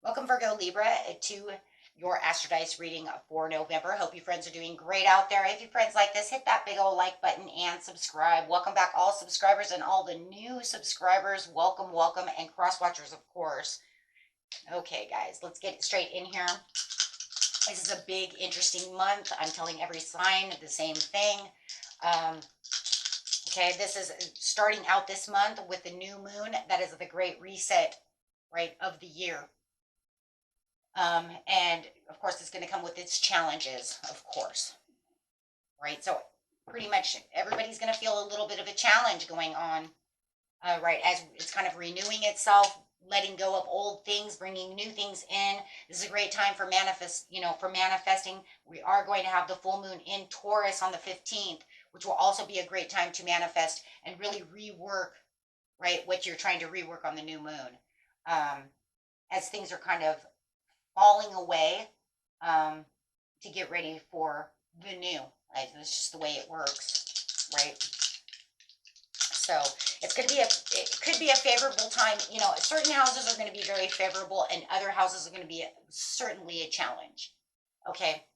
Welcome, Virgo Libra, to your Astro Dice reading for November. Hope you friends are doing great out there. If you friends like this, hit that big old like button and subscribe. Welcome back, all subscribers and all the new subscribers. Welcome, welcome, and cross watchers, of course. Okay, guys, let's get straight in here. This is a big, interesting month. I'm telling every sign the same thing. Okay, this is starting out this month with the new moon. That is the great reset, right, of the year. And of course, it's going to come with its challenges, of course, right? So pretty much everybody's going to feel a little bit of a challenge going on, right? As it's kind of renewing itself, letting go of old things, bringing new things in. This is a great time for for manifesting. We are going to have the full moon in Taurus on the 15th, which will also be a great time to manifest and really rework, right? What you're trying to rework on the new moon. As things are kind of falling away, to get ready for the new. Right? That's just the way it works, right? So it's going to be it could be a favorable time. Certain houses are going to be very favorable, and other houses are going to be certainly a challenge. Okay,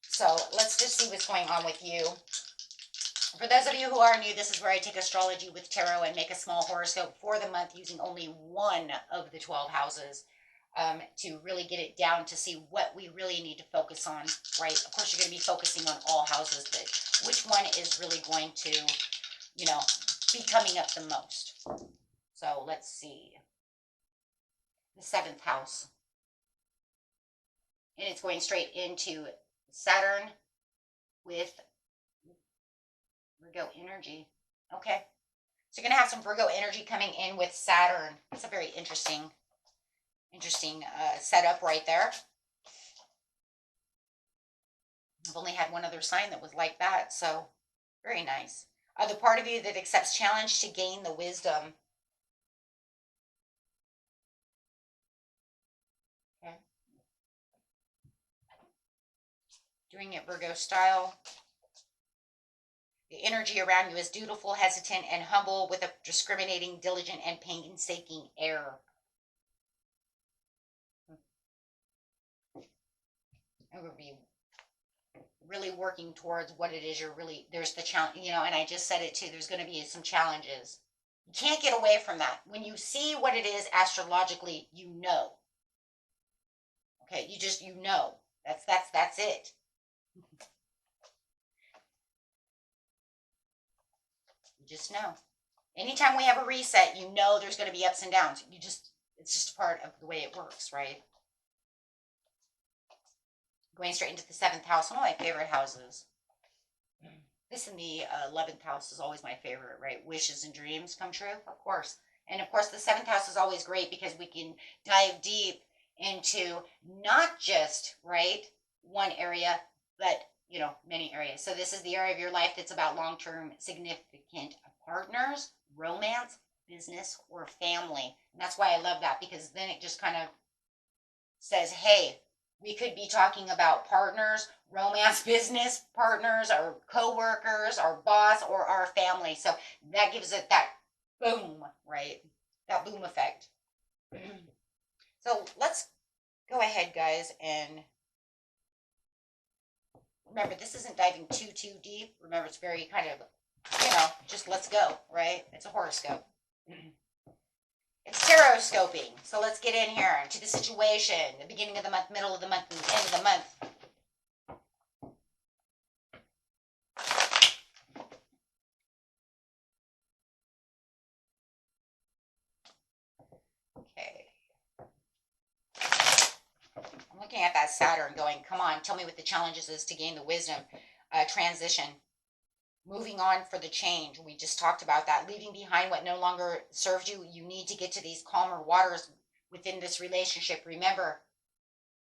so let's just see what's going on with you. For those of you who are new, this is where I take astrology with tarot and make a small horoscope for the month using only one of the 12 houses. To really get it down to see what we really need to focus on, right? Of course, you're going to be focusing on all houses, but which one is really going to, be coming up the most? So let's see. The 7th house. And it's going straight into Saturn with Virgo energy. Okay. So you're going to have some Virgo energy coming in with Saturn. It's a very interesting setup right there. I've only had one other sign that was like that, so very nice. The part of you that accepts challenge to gain the wisdom. Okay. Doing it Virgo style. The energy around you is dutiful, hesitant, and humble with a discriminating, diligent, and painstaking air. It would be really working towards what it is there's the challenge, and I just said it too, there's going to be some challenges. You can't get away from that. When you see what it is astrologically, okay, that's it. You just know. Anytime we have a reset, there's going to be ups and downs. It's just part of the way it works, right? Going straight into the 7th house, one of my favorite houses. This in the 11th house is always my favorite, right? Wishes and dreams come true, of course. And of course, the 7th house is always great because we can dive deep into not just, right, one area, but, many areas. So this is the area of your life that's about long-term significant partners, romance, business, or family. And that's why I love that, because then it just kind of says, hey, we could be talking about partners, romance, business partners, our co-workers, our boss, or our family. So that gives it that boom, right? That boom effect. So let's go ahead, guys, and remember, this isn't diving too deep. Remember, it's very kind of, just let's go, right? It's a horoscope. It's tarot scoping. So let's get in here to the situation, the beginning of the month, middle of the month, and the end of the month. Okay. I'm looking at that Saturn going, come on, tell me what the challenges is to gain the wisdom. Transition. Moving on for the change. We just talked about that. Leaving behind what no longer serves you. You need to get to these calmer waters within this relationship. Remember,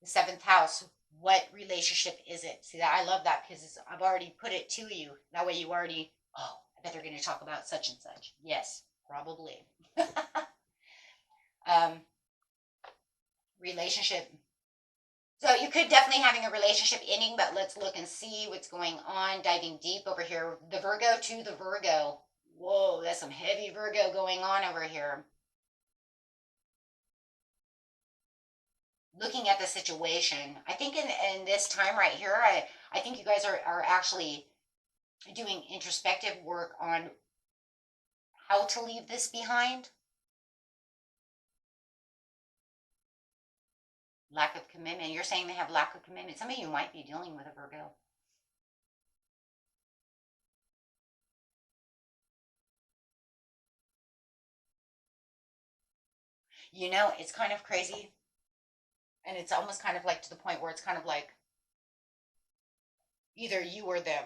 the 7th house. What relationship is it? See, that I love that because I've already put it to you. That way you already, I bet they're going to talk about such and such. Yes, probably. Relationship. So you could definitely having a relationship ending, but let's look and see what's going on. Diving deep over here. The Virgo to the Virgo. Whoa, that's some heavy Virgo going on over here. looking at the situation. I think in this time right here, I think you guys are actually doing introspective work on how to leave this behind. Lack of commitment. You're saying they have lack of commitment. Some of you might be dealing with a Virgo. You know, it's kind of crazy. And it's almost kind of like to the point where it's kind of like either you or them.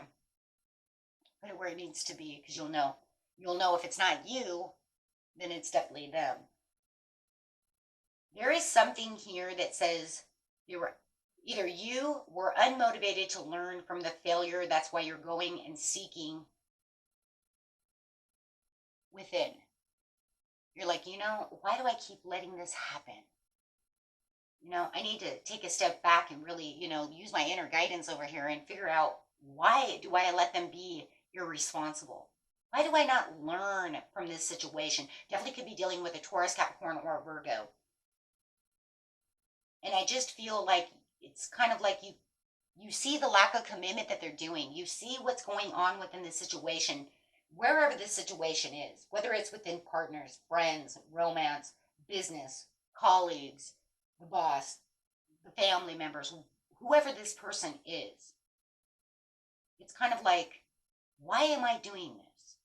Put it where it needs to be, because you'll know. You'll know if it's not you, then it's definitely them. There is something here that says either you were unmotivated to learn from the failure, that's why you're going and seeking within. You're like, you know, why do I keep letting this happen? You know, I need to take a step back and really, you know, use my inner guidance over here and figure out, why do I let them be irresponsible? Why do I not learn from this situation? Definitely could be dealing with a Taurus, Capricorn, or a Virgo. And I just feel like it's kind of like you see the lack of commitment that they're doing. You see what's going on within the situation, wherever the situation is, whether it's within partners, friends, romance, business, colleagues, the boss, the family members, whoever this person is. It's kind of like, why am I doing this?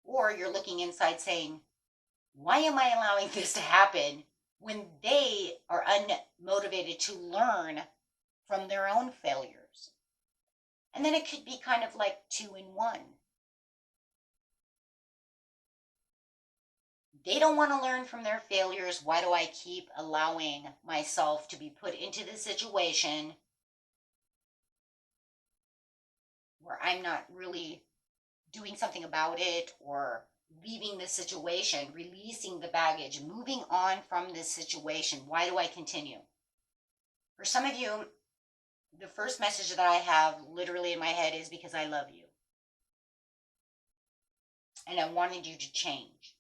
Or you're looking inside saying, why am I allowing this to happen when they are unmotivated to learn from their own failures? And then it could be kind of like 2 in 1. They don't want to learn from their failures. Why do I keep allowing myself to be put into this situation where I'm not really doing something about it, or leaving the situation, releasing the baggage, moving on from this situation? Why do I continue? For some of you, the first message that I have literally in my head is because I love you. And I wanted you to change.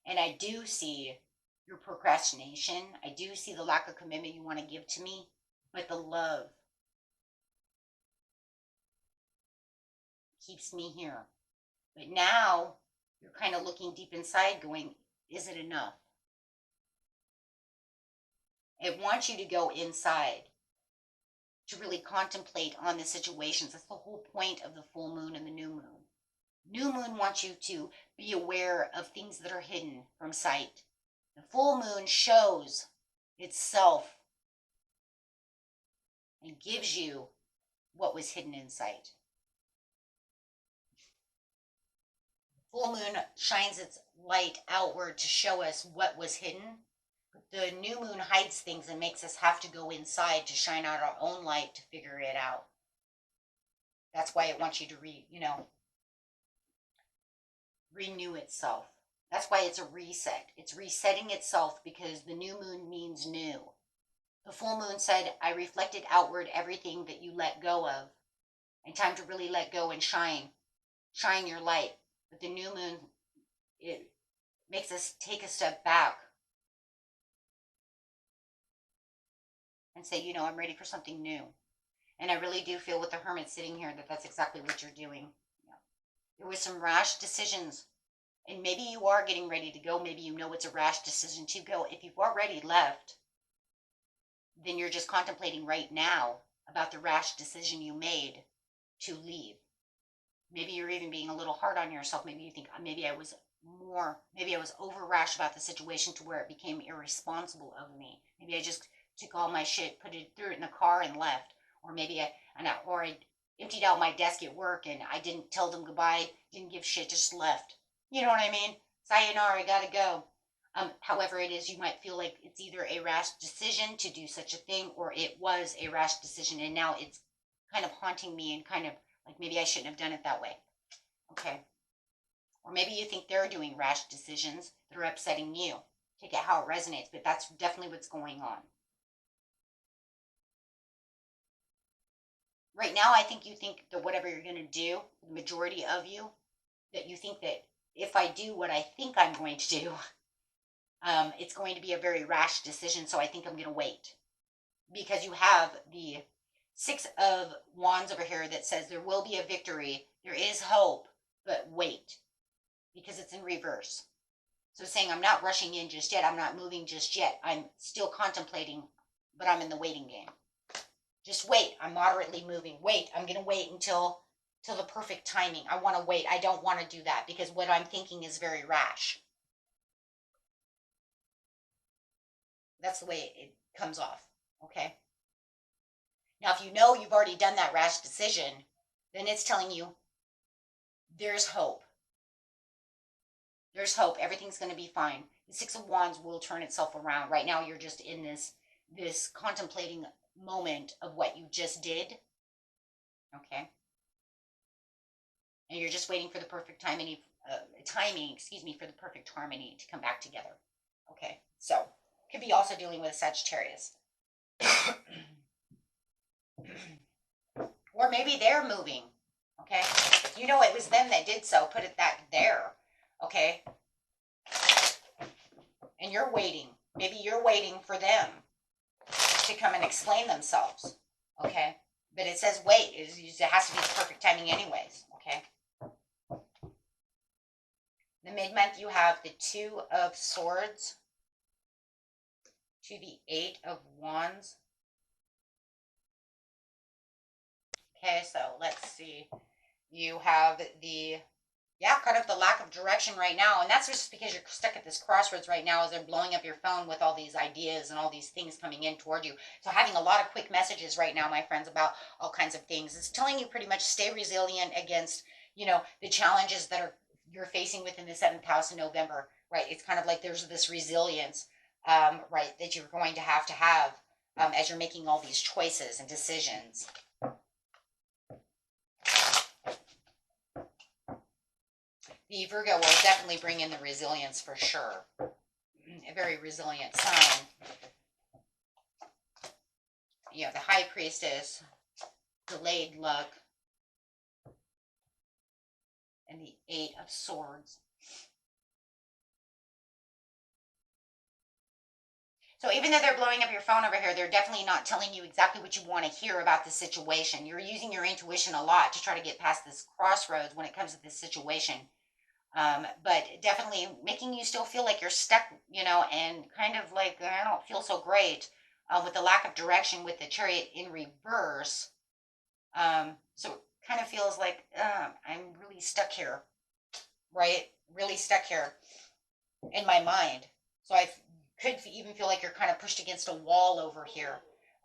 And I do see your procrastination. I do see the lack of commitment you want to give to me, but the love keeps me here. But now you're kind of looking deep inside going, is it enough? It wants you to go inside to really contemplate on the situations. That's the whole point of the full moon and the new moon. New moon wants you to be aware of things that are hidden from sight. The full moon shows itself and gives you what was hidden in sight. Full moon shines its light outward to show us what was hidden. But the new moon hides things and makes us have to go inside to shine out our own light to figure it out. That's why it wants you to renew itself. That's why it's a reset. It's resetting itself because the new moon means new. The full moon said, I reflected outward everything that you let go of. And time to really let go and shine your light. But the new moon, it makes us take a step back and say, you know, I'm ready for something new. And I really do feel with the Hermit sitting here that that's exactly what you're doing. Yeah. There was some rash decisions, and maybe you are getting ready to go. Maybe you know it's a rash decision to go. If you've already left, then you're just contemplating right now about the rash decision you made to leave. Maybe you're even being a little hard on yourself. Maybe you think, maybe I was over rash about the situation to where it became irresponsible of me. Maybe I just took all my shit, threw it in the car and left. Or maybe I emptied out my desk at work and I didn't tell them goodbye, didn't give shit, just left. You know what I mean? Sayonara, I gotta go. However it is, you might feel like it's either a rash decision to do such a thing, or it was a rash decision and now it's kind of haunting me and kind of like maybe I shouldn't have done it that way. Okay. Or maybe you think they're doing rash decisions that are upsetting you. Take it how it resonates, but that's definitely what's going on. Right now, I think you think that whatever you're going to do, the majority of you, that you think that if I do what I think I'm going to do, it's going to be a very rash decision. So I think I'm going to wait, because you have the Six of Wands over here that says there will be a victory. There is hope, but wait, because it's in reverse. So saying I'm not rushing in just yet. I'm not moving just yet. I'm still contemplating, but I'm in the waiting game. Just wait. I'm moderately moving. Wait. I'm going to wait until the perfect timing. I want to wait. I don't want to do that because what I'm thinking is very rash. That's the way it comes off. Okay. Now, if you know you've already done that rash decision, then it's telling you there's hope. There's hope. Everything's going to be fine. The Six of Wands will turn itself around. Right now, you're just in this contemplating moment of what you just did. Okay. And you're just waiting for the perfect timing, for the perfect harmony to come back together. Okay. So, could be also dealing with a Sagittarius. Or maybe they're moving. Okay. You know it was them that did so. Put it that there. Okay. And you're waiting. Maybe you're waiting for them to come and explain themselves. Okay. But it says wait. It has to be the perfect timing anyways. Okay. The mid-month you have the Two of Swords to the Eight of Wands. Okay, so let's see. You have the, kind of the lack of direction right now. And that's just because you're stuck at this crossroads right now as they're blowing up your phone with all these ideas and all these things coming in toward you. So having a lot of quick messages right now, my friends, about all kinds of things. It's telling you pretty much stay resilient against, the challenges that you're facing within the 7th house in November, right? It's kind of like there's this resilience, right, that you're going to have as you're making all these choices and decisions. The Virgo will definitely bring in the resilience for sure. A very resilient sign. You have the High Priestess, delayed luck, and the Eight of Swords. So even though they're blowing up your phone over here, they're definitely not telling you exactly what you want to hear about the situation. You're using your intuition a lot to try to get past this crossroads when it comes to this situation. But definitely making you still feel like you're stuck, and kind of like, I don't feel so great with the lack of direction with the Chariot in reverse. So it kind of feels like I'm really stuck here, right? Really stuck here in my mind. So I could even feel like you're kind of pushed against a wall over here,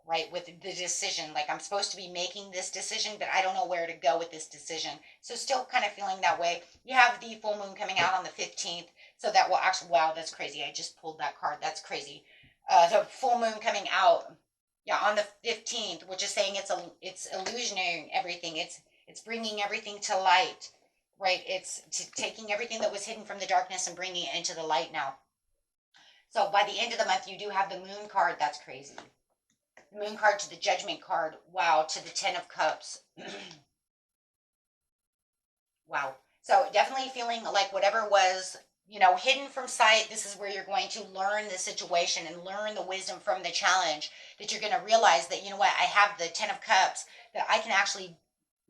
right, with the decision. Like I'm supposed to be making this decision, but I don't know where to go with this decision. So still kind of feeling that way. You have the full moon coming out on the 15th. So that will actually, wow, that's crazy. I just pulled that card. That's crazy. The full moon coming out, on the 15th, which is saying it's illusionating everything. It's bringing everything to light, right? It's taking everything that was hidden from the darkness and bringing it into the light now. So by the end of the month, you do have the moon card. That's crazy. The moon card to the judgment card. Wow. To the 10 of cups. Wow. So definitely feeling like whatever was, hidden from sight, this is where you're going to learn the situation and learn the wisdom from the challenge, that you're going to realize that, I have the 10 of cups, that I can actually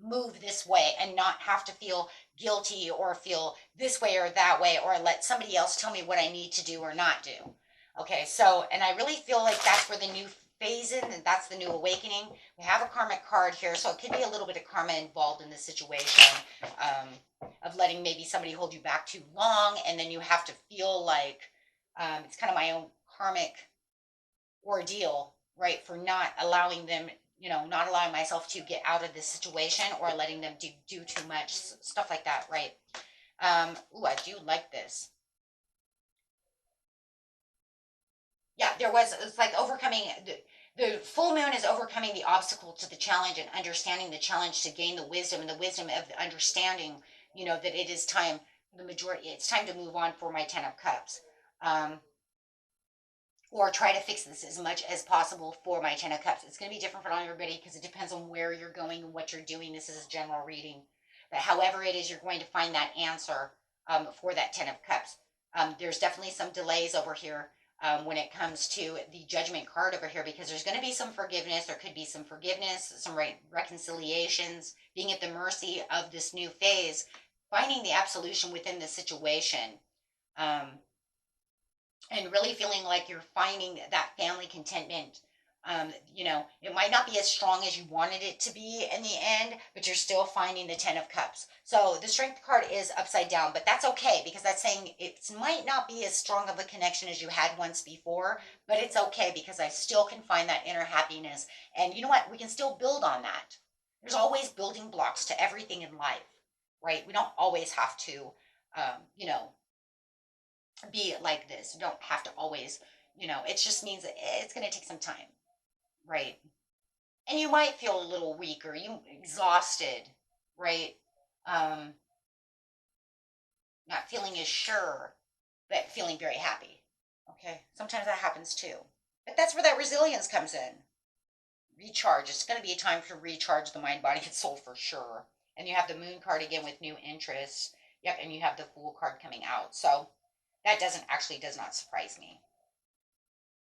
move this way and not have to feel guilty or feel this way or that way, or let somebody else tell me what I need to do or not do. Okay. So, and I really feel like that's where the new phase in, and that's the new awakening. We have a karmic card here, so it could be a little bit of karma involved in this situation, of letting maybe somebody hold you back too long, and then you have to feel like it's kind of my own karmic ordeal, right, for not allowing them, not allowing myself to get out of this situation, or letting them do too much, stuff like that, right? Ooh, I do like this. Yeah, it's like overcoming, the full moon is overcoming the obstacle to the challenge and understanding the challenge to gain the wisdom, and the wisdom of the understanding, that it is time, it's time to move on for my 10 of cups. Or try to fix this as much as possible for my 10 of cups. It's going to be different for everybody because it depends on where you're going and what you're doing. This is a general reading. But however it is, you're going to find that answer for that 10 of cups. There's definitely some delays over here when it comes to the Judgment card over here, because there's going to be some forgiveness. There could be some forgiveness, some reconciliations, being at the mercy of this new phase, finding the absolution within the situation, um, and really feeling like you're finding that family contentment. It might not be as strong as you wanted it to be in the end, but you're still finding the Ten of Cups. So the Strength card is upside down, but that's okay, because that's saying it might not be as strong of a connection as you had once before, but it's okay because I still can find that inner happiness. And you know what? We can still build on that. There's always building blocks to everything in life, right? We don't always have to, um, you know, be like this. You don't have to always, it just means that it's going to take some time, right? And you might feel a little weak or you exhausted, right? Um, Not feeling as sure, but feeling very happy. Okay, sometimes that happens too. But that's where that resilience comes in. Recharge. It's going to be a time to recharge the mind, body, and soul for sure. And you have the Moon card again with new interests. Yep, and you have the Fool card coming out. So that does not surprise me.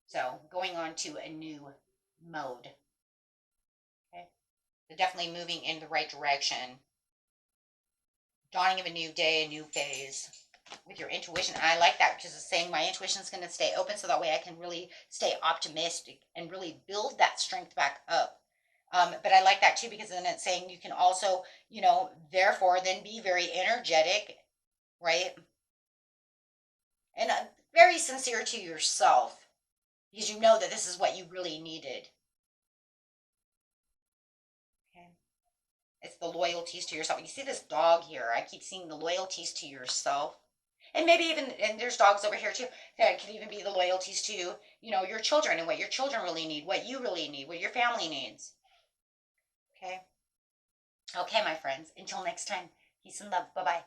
So going on to a new mode. Okay, so definitely moving in the right direction. Dawning of a new day, a new phase with your intuition. And I like that because it's saying my intuition is going to stay open, so that way I can really stay optimistic and really build that strength back up. But I like that too, because then it's saying you can also, therefore then be very energetic, right? And very sincere to yourself, because you know that this is what you really needed. Okay. It's the loyalties to yourself. You see this dog here. I keep seeing the loyalties to yourself. And maybe even, and there's dogs over here too, that can even be the loyalties to, your children and what your children really need, what you really need, what your family needs. Okay. Okay, my friends. Until next time, peace and love. Bye-bye.